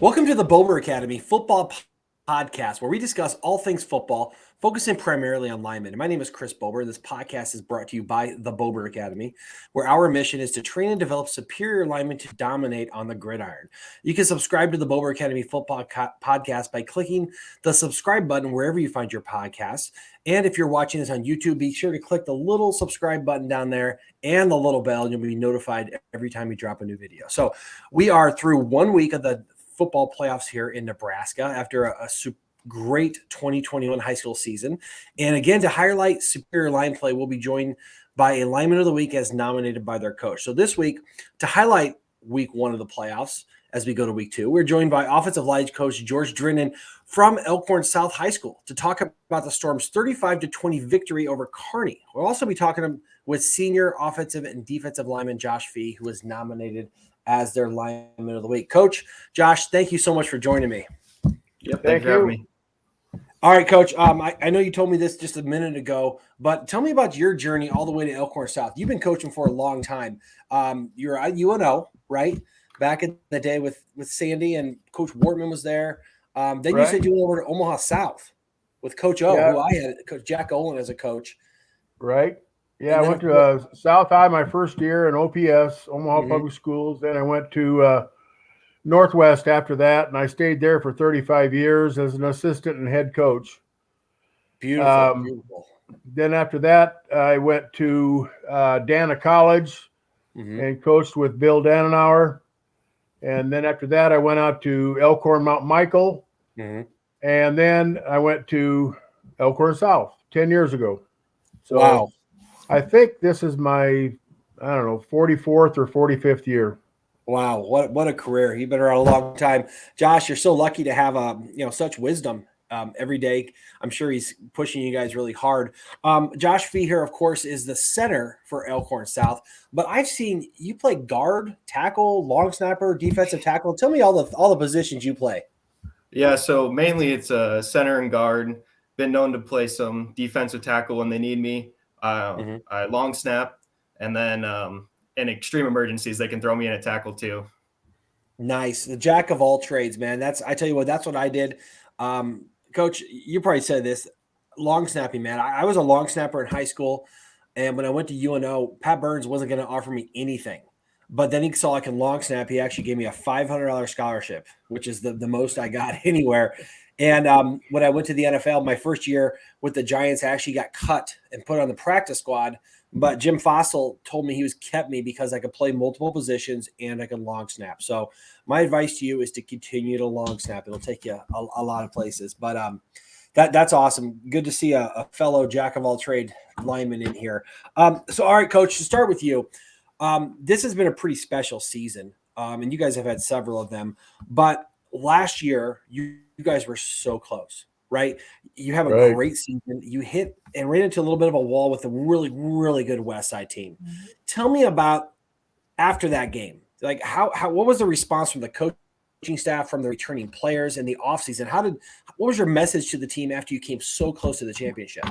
Welcome to the Bober Academy Football Podcast, where we discuss all things football, focusing primarily on linemen. My name is Chris Bober. This podcast is brought to you by the Bober Academy, where our mission is to train and develop superior linemen to dominate on the gridiron. You can subscribe to the Bober Academy Football Podcast by clicking the subscribe button wherever you find your podcasts. And if you're watching this on YouTube, be sure to click the little subscribe button down there and the little bell, and you'll be notified every time we drop a new video. So we are through 1 week of the football playoffs here in Nebraska after a great 2021 high school season. And again, to highlight superior line play, we'll be joined by a lineman of the week as nominated by their coach. So this week, to highlight week one of the playoffs as we go to week two, we're joined by offensive line coach George Drinnin from Elkhorn South High School to talk about the Storm's 35-20 victory over Kearney. We'll also be talking with senior offensive and defensive lineman Josh Fee, who was nominated as their lineman of the week. Coach Josh, thank you so much for joining me. Yep, thank you for having me. All right, Coach. I know you told me this just a minute ago, but tell me about your journey all the way to Elkhorn South. You've been coaching for a long time. You're at UNO, right? Back in the day with Sandy and Coach Wortman was there. Then you said you went over to Omaha South with Coach O, who I had, Coach Jack Olin as a coach. Right. Yeah, I went to South High my first year in OPS, Omaha Public Schools. Then I went to Northwest after that, and I stayed there for 35 years as an assistant and head coach. Beautiful. Then after that, I went to Dana College and coached with Bill Danenauer. And then after that, I went out to Elkhorn Mount Michael. And then I went to Elkhorn South 10 years ago. So wow. I think this is my, 44th or 45th year. Wow, what a career! You've been around a long time, Josh. You're so lucky to have such wisdom every day. I'm sure he's pushing you guys really hard. Josh Fee here, of course, is the center for Elkhorn South. But I've seen you play guard, tackle, long snapper, defensive tackle. Tell me all the positions you play. Yeah, so mainly it's a center and guard. Been known to play some defensive tackle when they need me. I long snap, and then in extreme emergencies, they can throw me in a tackle too. Nice. The jack of all trades, man. I tell you what, that's what I did. Coach, you probably said this, long snapping, man. I was a long snapper in high school. And when I went to UNO, Pat Burns wasn't going to offer me anything. But then he saw I can long snap. He actually gave me a $500 scholarship, which is the most I got anywhere. And when I went to the NFL, my first year with the Giants, I actually got cut and put on the practice squad. But Jim Fossil told me kept me because I could play multiple positions and I could long snap. So my advice to you is to continue to long snap. It'll take you a lot of places. But that's awesome. Good to see a fellow jack of all trade lineman in here. So, all right, Coach, to start with you, this has been a pretty special season, and you guys have had several of them. But last year, you guys were so close, right? You have a great season. You hit and ran into a little bit of a wall with a really, really good West Side team. Tell me about after that game. Like what was the response from the coaching staff, from the returning players in the offseason? What was your message to the team after you came so close to the championship?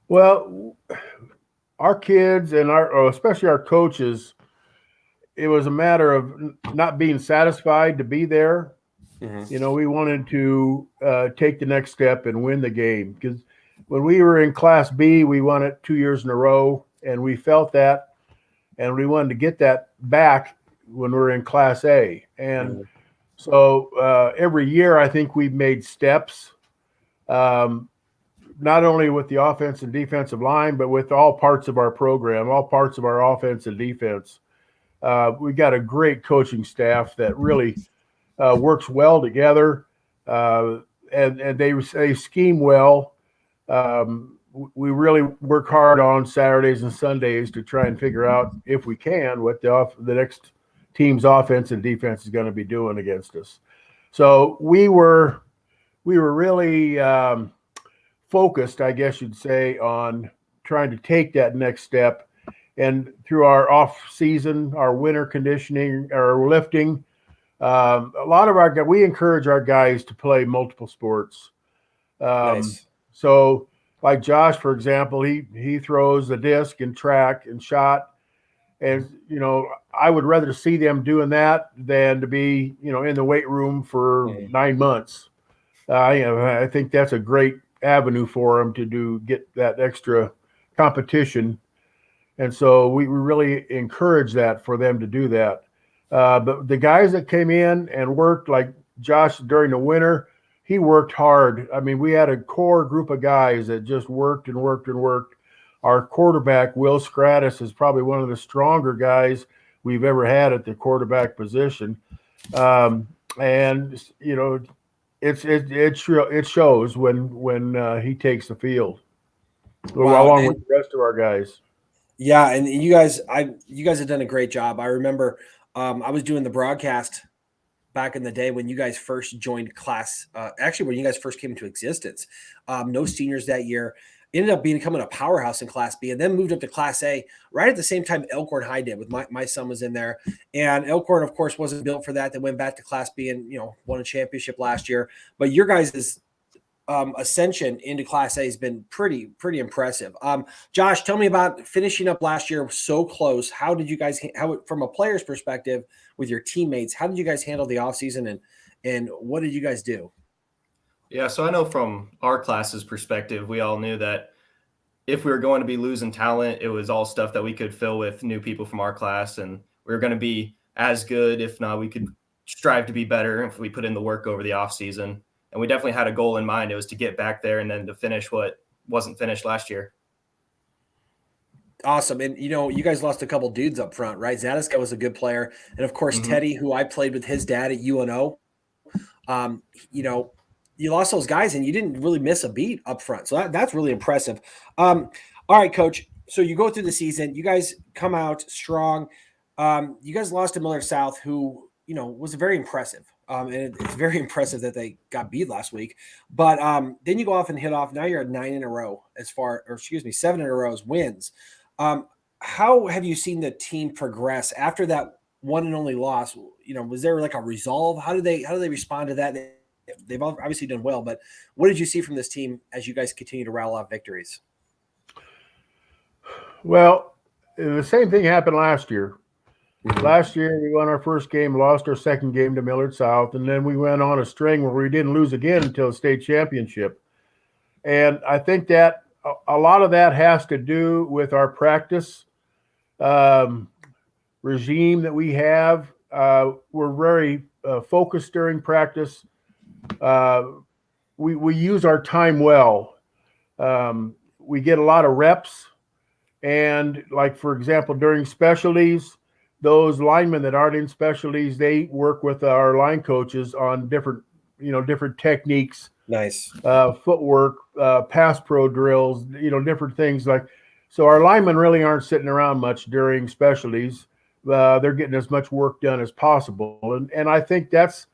Well, our kids and especially our coaches, it was a matter of not being satisfied to be there. We wanted to take the next step and win the game, because when we were in Class B, we won it 2 years in a row, and we felt that, and we wanted to get that back when we were in Class A. And so every year, I think we've made steps, not only with the offense and defensive line, but with all parts of our program, all parts of our offense and defense. We got a great coaching staff that really works well together, and they scheme well. We really work hard on Saturdays and Sundays to try and figure out, if we can, what the next team's offense and defense is going to be doing against us. So we were really focused, I guess you'd say, on trying to take that next step. And through our off season, our winter conditioning, our lifting, a lot of we encourage our guys to play multiple sports. Nice. So like Josh, for example, he throws the disc and track and shot, And, I would rather see them doing that than to be, in the weight room for 9 months. I think that's a great avenue for them to get that extra competition. And so we really encourage that for them to do that. But the guys that came in and worked, like Josh during the winter, he worked hard. I mean, we had a core group of guys that just worked and worked and worked. Our quarterback, Will Stratus, is probably one of the stronger guys we've ever had at the quarterback position. And it shows when he takes the field, along with the rest of our guys. Yeah, and you guys have done a great job. I remember I was doing the broadcast back in the day when you guys first joined class. Actually, when you guys first came into existence, no seniors that year. Ended up becoming a powerhouse in Class B, and then moved up to Class A right at the same time Elkhorn High did. With my son was in there, and Elkhorn, of course, wasn't built for that. They went back to Class B and won a championship last year. But your guys' ascension into Class A has been pretty impressive. Josh, tell me about finishing up last year so close. How did you guys, from a player's perspective with your teammates, how did you guys handle the offseason and what did you guys do? Yeah, so I know from our class's perspective, we all knew that if we were going to be losing talent, it was all stuff that we could fill with new people from our class, and we were going to be as good, if not, we could strive to be better if we put in the work over the offseason. And we definitely had a goal in mind. It was to get back there and then to finish what wasn't finished last year. Awesome. And, you guys lost a couple dudes up front, right? Zadiska was a good player. And, of course, Teddy, who I played with his dad at UNO. You lost those guys and you didn't really miss a beat up front. So that's really impressive. All right, Coach. So you go through the season. You guys come out strong. You guys lost to Millard South, who, was very impressive. And it's very impressive that they got beat last week. But then you go off and hit off. Now you're at 7 in a row as wins. How have you seen the team progress after that one and only loss? Was there like a resolve? How do they respond to that? They've obviously done well, but what did you see from this team as you guys continue to rattle off victories? Well, the same thing happened last year. Last year, we won our first game, lost our second game to Millard South, and then we went on a string where we didn't lose again until the state championship. And I think that a lot of that has to do with our practice regime that we have. We're very focused during practice. We use our time well. We get a lot of reps. And like, for example, during specialties, those linemen that aren't in specialties, they work with our line coaches on different techniques. Nice. Footwork, pass pro drills, different things like. So our linemen really aren't sitting around much during specialties. They're getting as much work done as possible. And I think that's,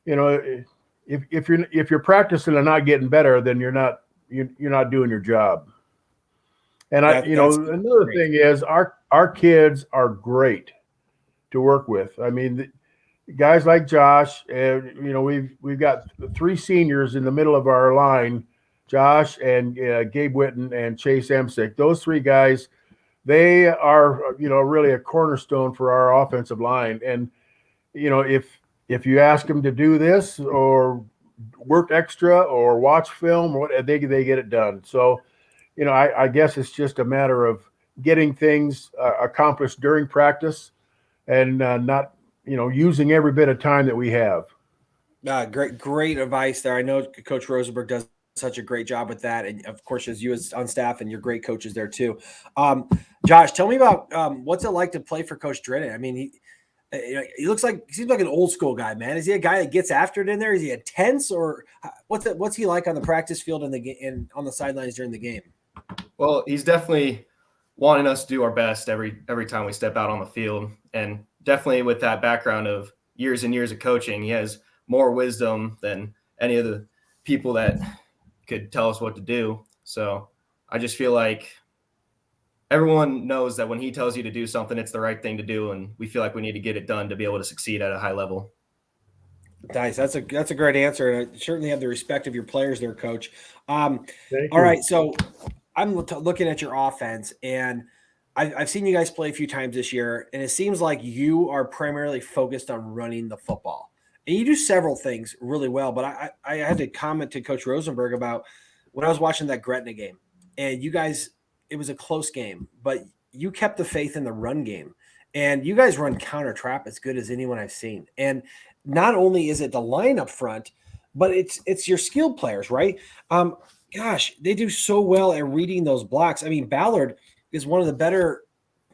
if you're practicing and not getting better, then you're not doing your job. And another thing is our kids are great to work with. I mean, guys like Josh, we've got 3 seniors in the middle of our line, Josh and Gabe Witten and Chase Emsick. Those 3 guys, they are, really a cornerstone for our offensive line. And, if you ask them to do this or work extra or watch film, or what, they get it done. So, I guess it's just a matter of getting things accomplished during practice and not, using every bit of time that we have. Great advice there. I know Coach Rosenberg does such a great job with that. And of course, as you as on staff and your great coaches there too. Josh, tell me about what's it like to play for Coach Drinnin. I mean, he seems like an old school guy, man. Is he a guy that gets after it in there? Is he intense, or what's he like on the practice field and on the sidelines during the game? Well, he's definitely wanting us to do our best every time we step out on the field. And definitely with that background of years and years of coaching, he has more wisdom than any of the people that could tell us what to do. So I just feel like everyone knows that when he tells you to do something, it's the right thing to do. And we feel like we need to get it done to be able to succeed at a high level. Nice. That's a great answer. And I certainly have the respect of your players there, Coach. All right. So I'm looking at your offense, and I've seen you guys play a few times this year, and it seems like you are primarily focused on running the football. And you do several things really well. But I had to comment to Coach Rosenberg about when I was watching that Gretna game, and you guys, it was a close game, but you kept the faith in the run game. And you guys run counter trap as good as anyone I've seen. And not only is it the line up front, but it's your skilled players, right? Gosh, they do so well at reading those blocks. I mean, Ballard is one of the better,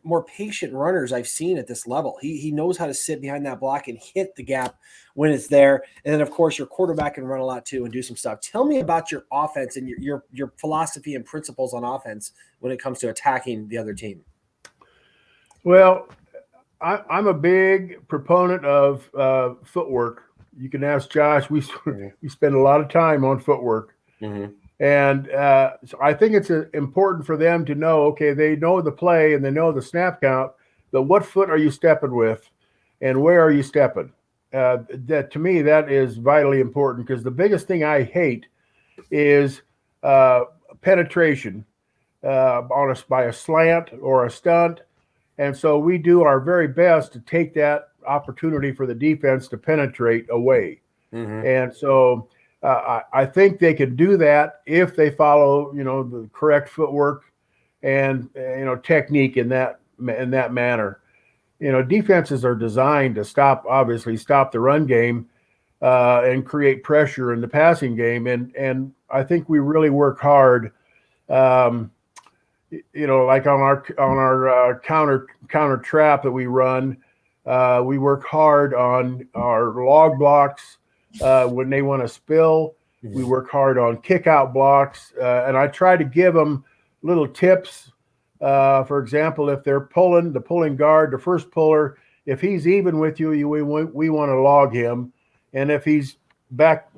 more patient runners I've seen at this level. He knows how to sit behind that block and hit the gap when it's there. And then, of course, your quarterback can run a lot too and do some stuff. Tell me about your offense and your philosophy and principles on offense when it comes to attacking the other team. Well, I'm a big proponent of footwork. You can ask Josh. We spend a lot of time on footwork. Mm-hmm. And so I think it's important for them to know, okay, they know the play and they know the snap count, but what foot are you stepping with and where are you stepping? That to me, that is vitally important, because the biggest thing I hate is penetration by a slant or a stunt. And so we do our very best to take that opportunity for the defense to penetrate away. Mm-hmm. And so I think they can do that if they follow, the correct footwork and, technique in that manner. Defenses are designed to stop the run game and create pressure in the passing game. And I think we really work hard, like on our counter trap that we run. We work hard on our log blocks when they want to spill. Mm-hmm. We work hard on kick out blocks, and I try to give them little tips. For example, if they're the pulling guard, the first puller, if he's even with you, we want to log him, and if he's back,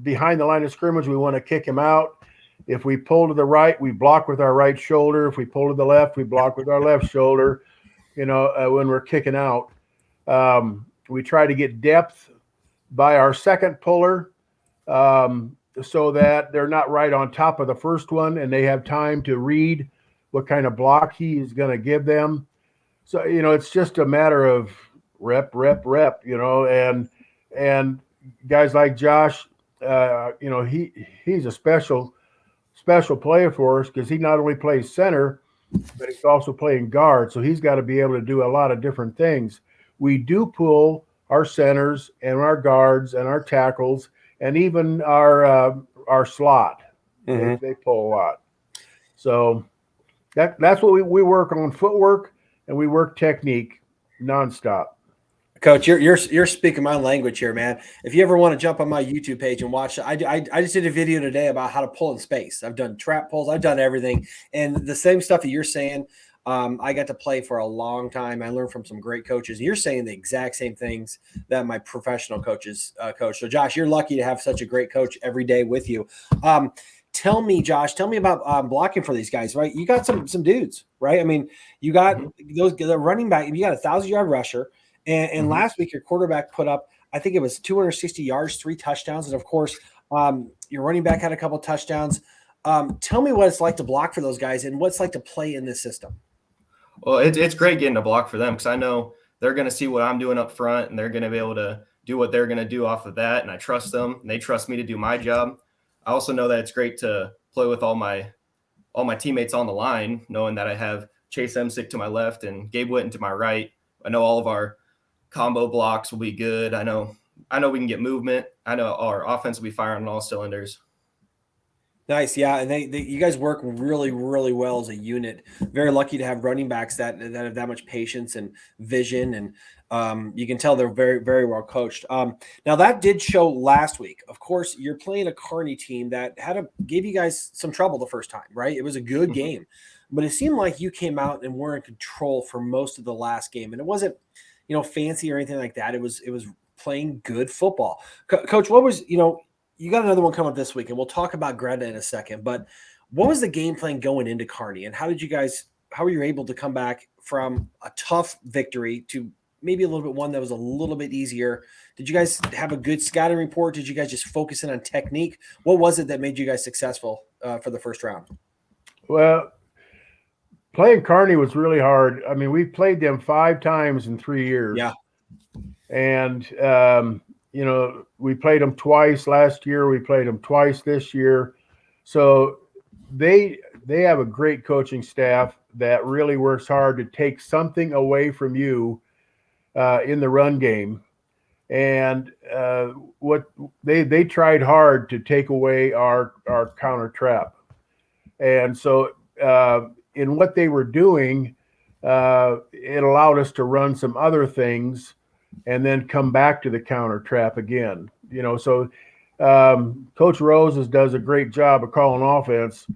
behind the line of scrimmage, we want to kick him out. If we pull to the right, we block with our right shoulder. If we pull to the left, we block with our left shoulder. When we're kicking out, we try to get depth by our second puller, so that they're not right on top of the first one and they have time to read what kind of block he is going to give them. So, it's just a matter of rep, and guys like Josh, he's a special player for us, because he not only plays center, but he's also playing guard. So he's got to be able to do a lot of different things. We do pull our centers and our guards and our tackles and even our slot. Mm-hmm. They pull a lot. So that's what we work on: footwork, and we work technique nonstop. Coach, you're speaking my language here, man. If you ever want to jump on my YouTube page and watch, I just did a video today about how to pull in space. I've done trap pulls, I've done everything, and the same stuff that you're saying. I got to play for a long time. I learned from some great coaches. You're saying the exact same things that my professional coaches coach. So, Josh, you're lucky to have such a great coach every day with you. Tell me, Josh, about blocking for these guys, right? You got some dudes, right? I mean, you got the running back, and you got a 1,000-yard rusher. And last week, your quarterback put up, I think it was 260 yards, 3 touchdowns. And, of course, your running back had a couple touchdowns. Tell me what it's like to block for those guys and what it's like to play in this system. Well, it's great getting a block for them, because I know they're going to see what I'm doing up front, and they're going to be able to do what they're going to do off of that, and I trust them, and they trust me to do my job. I also know that it's great to play with all my teammates on the line, knowing that I have Chase Emsick to my left and Gabe Witten to my right. I know all of our combo blocks will be good. I know we can get movement. I know our offense will be firing on all cylinders. Nice. Yeah. And you guys work really, really well as a unit. Very lucky to have running backs that have that much patience and vision. And you can tell they're very, very well coached. Now that did show last week. Of course, you're playing a Kearney team that gave you guys some trouble the first time, right? It was a good game, but it seemed like you came out and were in control for most of the last game. And it wasn't, fancy or anything like that. It was playing good football. Coach, what was, you got another one coming up this week, and we'll talk about Gretna in a second. But what was the game plan going into Kearney, and how were you able to come back from a tough victory to maybe a little bit one that was a little bit easier? Did you guys have a good scouting report? Did you guys just focus in on technique? What was it that made you guys successful for the first round? Well, playing Kearney was really hard. I mean, we played them 5 times in 3 years. Yeah. And, we played them twice last year. We played them twice this year. So they have a great coaching staff that really works hard to take something away from you in the run game. And what they tried hard to take away our counter trap. And so in what they were doing, it allowed us to run some other things and then come back to the counter trap again. So Coach Roses does a great job of calling offense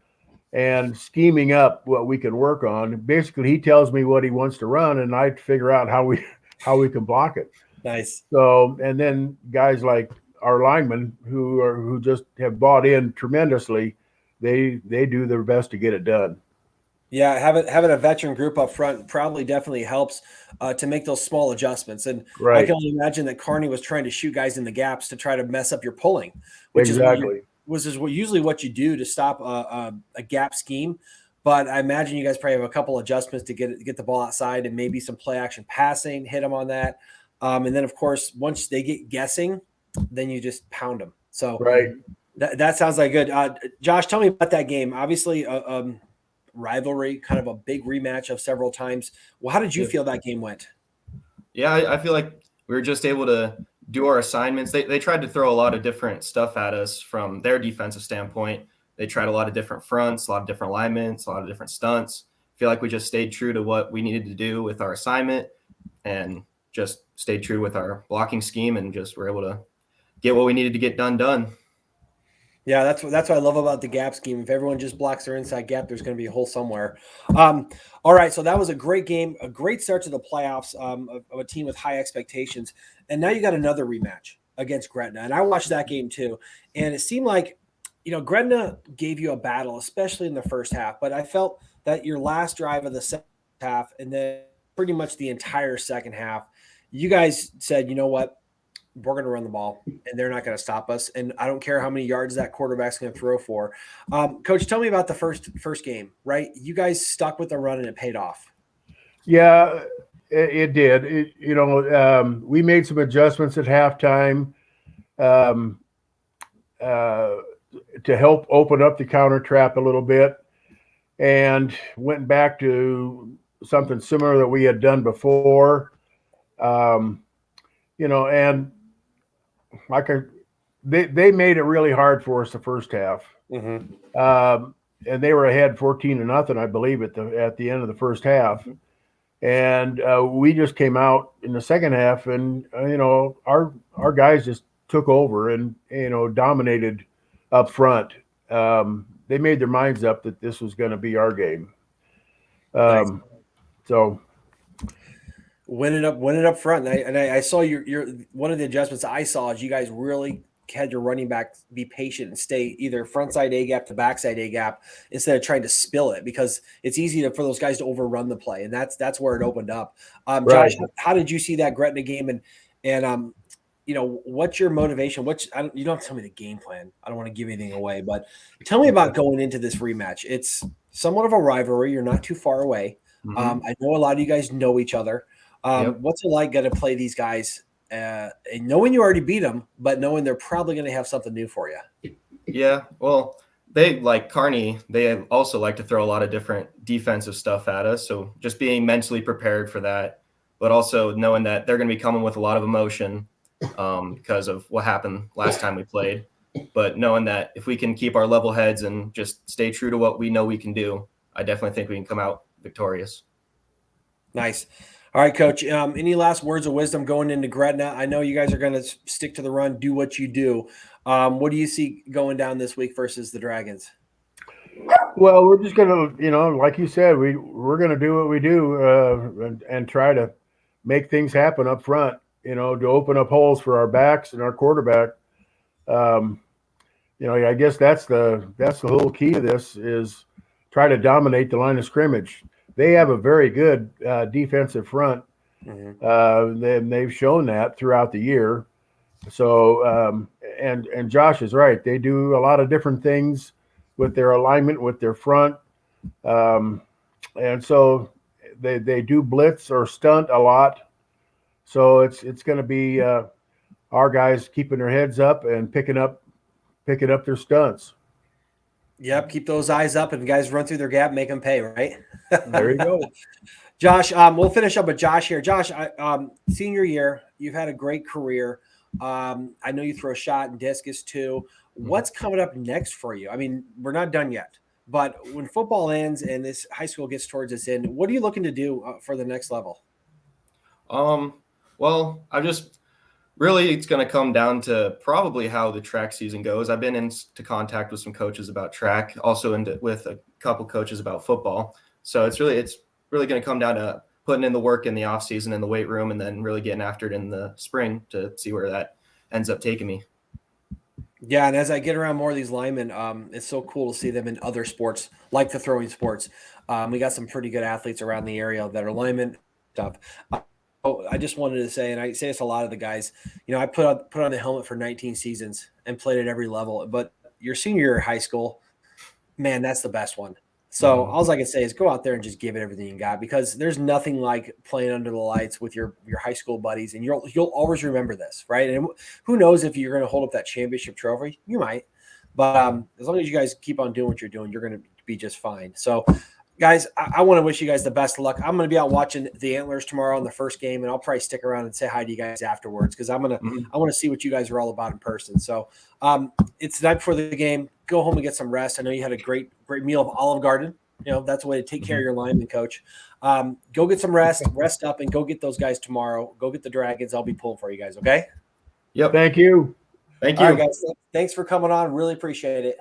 and scheming up what we can work on. Basically, he tells me what he wants to run, and I figure out how we can block it. Nice. So, and then guys like our linemen who just have bought in tremendously, they do their best to get it done. Yeah, having a veteran group up front probably definitely helps to make those small adjustments. And I can only imagine that Kearney was trying to shoot guys in the gaps to try to mess up your pulling, which is usually what you do to stop a gap scheme. But I imagine you guys probably have a couple adjustments to get the ball outside and maybe some play action passing, hit them on that. And then, of course, once they get guessing, then you just pound them. So that sounds like good. Josh, tell me about that game. Obviously, rivalry, kind of a big rematch of several times. Well, how did you feel that game went? Yeah, I feel like we were just able to do our assignments. They tried to throw a lot of different stuff at us from their defensive standpoint. They tried a lot of different fronts, a lot of different alignments, a lot of different stunts. I feel like we just stayed true to what we needed to do with our assignment and just stayed true with our blocking scheme and just were able to get what we needed to get done. Yeah, that's what I love about the gap scheme. If everyone just blocks their inside gap, there's going to be a hole somewhere. All right, so that was a great game, a great start to the playoffs of a team with high expectations. And now you got another rematch against Gretna. And I watched that game too. And it seemed like, Gretna gave you a battle, especially in the first half. But I felt that your last drive of the second half and then pretty much the entire second half, you guys said, you know what? We're going to run the ball, and they're not going to stop us. And I don't care how many yards that quarterback's going to throw for. Coach, tell me about the first game, right? You guys stuck with the run, and it paid off. Yeah, it did. We made some adjustments at halftime to help open up the counter trap a little bit, and went back to something similar that we had done before. And they made it really hard for us the first half. And they were ahead 14-0, I believe, at the end of the first half. And we just came out in the second half, and our guys just took over and dominated up front. They made their minds up that this was going to be our game. So. Win it up front, and I saw your one of the adjustments I saw is you guys really had your running back be patient and stay either front side A gap to backside A gap instead of trying to spill it, because it's easy for those guys to overrun the play, and that's where it opened up. Josh, how did you see that Gretna game, and what's your motivation? You don't have to tell me the game plan. I don't want to give anything away, but tell me about going into this rematch. It's somewhat of a rivalry. You're not too far away. I know a lot of you guys know each other. What's it like going to play these guys and knowing you already beat them, but knowing they're probably going to have something new for you? Yeah, well, they like Kearney. They also like to throw a lot of different defensive stuff at us. So just being mentally prepared for that, but also knowing that they're going to be coming with a lot of emotion because of what happened last time we played. But knowing that if we can keep our level heads and just stay true to what we know we can do, I definitely think we can come out victorious. Nice. All right, Coach, any last words of wisdom going into Gretna? I know you guys are going to stick to the run, do what you do. What do you see going down this week versus the Dragons? Well, we're just going to, like you said, we're going to do what we do and try to make things happen up front, to open up holes for our backs and our quarterback. I guess that's the whole key to this is try to dominate the line of scrimmage. They have a very good defensive front. They've shown that throughout the year. So, and Josh is right. They do a lot of different things with their alignment, with their front. and so they do blitz or stunt a lot. So it's going to be our guys keeping their heads up and picking up their stunts. Yep, keep those eyes up, and guys run through their gap, make them pay, right? There you go. Josh, we'll finish up with Josh here. Josh, senior year, you've had a great career. I know you throw a shot and discus too. What's coming up next for you? I mean, we're not done yet, but when football ends and this high school gets towards its end, what are you looking to do for the next level? Well, really, it's going to come down to probably how the track season goes. I've been into contact with some coaches about track, also with a couple coaches about football. So it's really going to come down to putting in the work in the off season in the weight room, and then really getting after it in the spring to see where that ends up taking me. Yeah, and as I get around more of these linemen, it's so cool to see them in other sports, like the throwing sports. We got some pretty good athletes around the area that are linemen stuff. I just wanted to say, and I say this a lot of the guys, I put on the helmet for 19 seasons and played at every level. But your senior year of high school, man, that's the best one. So all I can say is go out there and just give it everything you got, because there's nothing like playing under the lights with your high school buddies, and you'll always remember this, right? And who knows if you're going to hold up that championship trophy? You might, but as long as you guys keep on doing what you're doing, you're going to be just fine. So, guys, I want to wish you guys the best of luck. I'm going to be out watching the Antlers tomorrow in the first game, and I'll probably stick around and say hi to you guys afterwards, because I want to see what you guys are all about in person. So it's the night before the game. Go home and get some rest. I know you had a great meal of Olive Garden. That's a way to take care of your lineman, coach. Go get some rest up, and go get those guys tomorrow. Go get the Dragons. I'll be pulling for you guys, okay? Yep. Thank you. Thank you. All right, guys. Thanks for coming on. Really appreciate it.